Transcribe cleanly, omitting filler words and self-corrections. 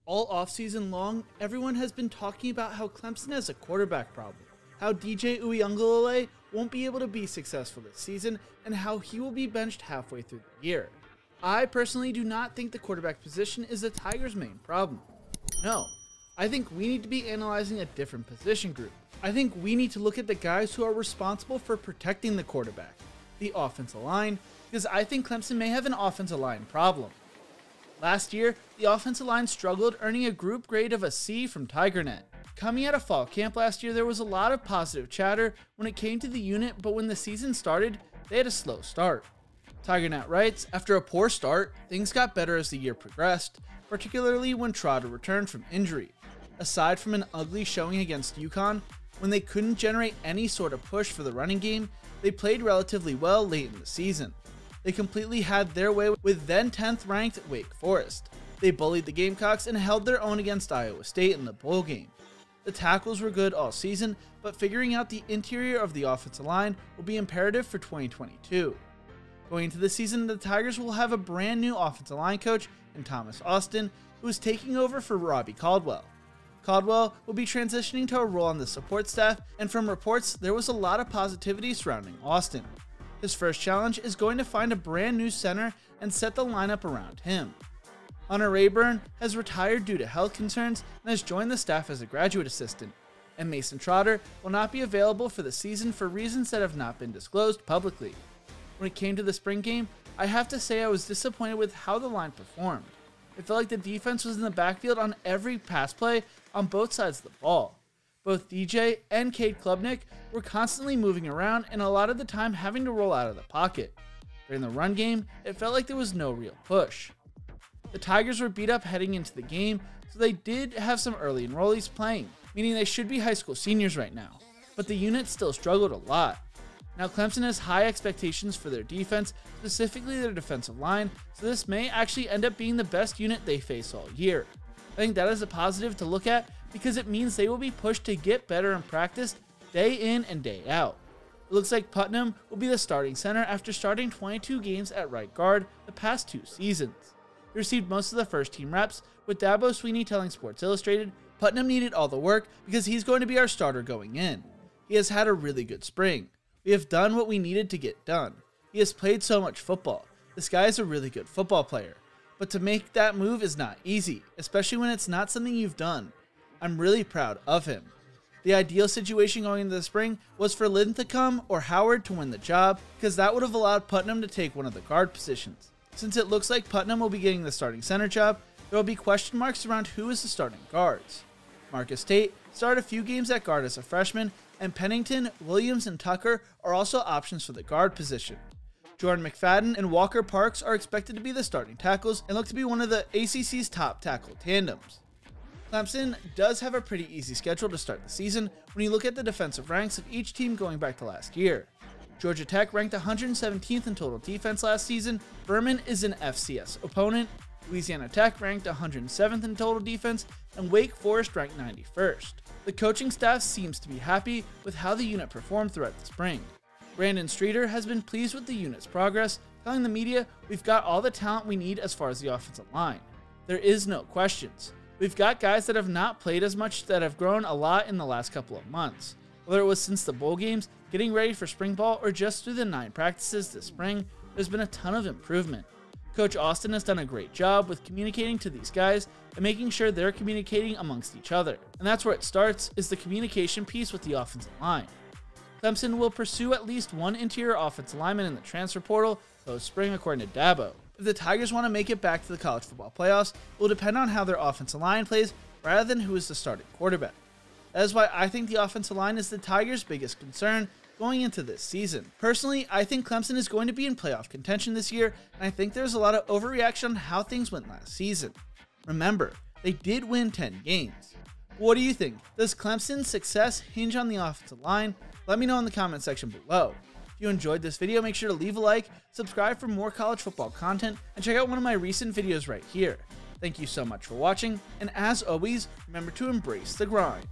All offseason long, everyone has been talking about how Clemson has a quarterback problem, how DJ Uiagalelei won't be able to be successful this season, and how he will be benched halfway through the year. I personally do not think the quarterback position is the Tigers' main problem. No, I think we need to be analyzing a different position group. I think we need to look at the guys who are responsible for protecting the quarterback, the offensive line, because I think Clemson may have an offensive line problem. Last year, the offensive line struggled, earning a group grade of a C from TigerNet. Coming out of fall camp last year, there was a lot of positive chatter when it came to the unit, but when the season started, they had a slow start. TigerNet writes, after a poor start, things got better as the year progressed, particularly when Trotter returned from injury. Aside from an ugly showing against UConn, when they couldn't generate any sort of push for the running game, they played relatively well late in the season. They completely had their way with then 10th ranked Wake Forest. They bullied the Gamecocks and held their own against Iowa State in the bowl game. The tackles were good all season, but figuring out the interior of the offensive line will be imperative for 2022. Going into the season, the Tigers will have a brand new offensive line coach in Thomas Austin, who is taking over for Robbie Caldwell. Caldwell will be transitioning to a role on the support staff, and from reports, there was a lot of positivity surrounding Austin. His first challenge is going to find a brand new center and set the lineup around him. Hunter Rayburn has retired due to health concerns and has joined the staff as a graduate assistant, and Mason Trotter will not be available for the season for reasons that have not been disclosed publicly. When it came to the spring game, I have to say I was disappointed with how the line performed. It felt like the defense was in the backfield on every pass play on both sides of the ball. Both DJ and Cade Klubnik were constantly moving around and a lot of the time having to roll out of the pocket. During the run game, it felt like there was no real push. The Tigers were beat up heading into the game, so they did have some early enrollees playing, meaning they should be high school seniors right now, but the unit still struggled a lot. Now Clemson has high expectations for their defense, specifically their defensive line, so this may actually end up being the best unit they face all year. I think that is a positive to look at because it means they will be pushed to get better in practice day in and day out. It looks like Putnam will be the starting center after starting 22 games at right guard the past 2 seasons. He received most of the first team reps, with Dabo Sweeney telling Sports Illustrated, Putnam needed all the work because he's going to be our starter going in. He has had a really good spring. We have done what we needed to get done. He has played so much football. This guy is a really good football player. But to make that move is not easy, especially when it's not something you've done. I'm really proud of him. The ideal situation going into the spring was for Linthicum or Howard to win the job, because that would have allowed Putnam to take one of the guard positions. Since it looks like Putnam will be getting the starting center job, there will be question marks around who is the starting guards. Marcus Tate started a few games at guard as a freshman, and Pennington, Williams, and Tucker are also options for the guard position. Jordan McFadden and Walker Parks are expected to be the starting tackles and look to be one of the ACC's top tackle tandems. Clemson does have a pretty easy schedule to start the season when you look at the defensive ranks of each team going back to last year. Georgia Tech ranked 117th in total defense last season, Furman is an FCS opponent, Louisiana Tech ranked 107th in total defense, and Wake Forest ranked 91st. The coaching staff seems to be happy with how the unit performed throughout the spring. Brandon Streeter has been pleased with the unit's progress, telling the media, we've got all the talent we need as far as the offensive line. There is no questions. We've got guys that have not played as much that have grown a lot in the last couple of months. Whether it was since the bowl games, getting ready for spring ball, or just through the 9 practices this spring, there's been a ton of improvement. Coach Austin has done a great job with communicating to these guys and making sure they're communicating amongst each other. And that's where it starts, is the communication piece with the offensive line. Clemson will pursue at least one interior offensive lineman in the transfer portal post-spring, according to Dabo. If the Tigers want to make it back to the college football playoffs, it will depend on how their offensive line plays rather than who is the starting quarterback. That is why I think the offensive line is the Tigers' biggest concern going into this season. Personally, I think Clemson is going to be in playoff contention this year, and I think there's a lot of overreaction on how things went last season. Remember, they did win 10 games. What do you think? Does Clemson's success hinge on the offensive line? Let me know in the comment section below. If you enjoyed this video, make sure to leave a like, subscribe for more college football content, and check out one of my recent videos right here. Thank you so much for watching, and as always, remember to embrace the grind.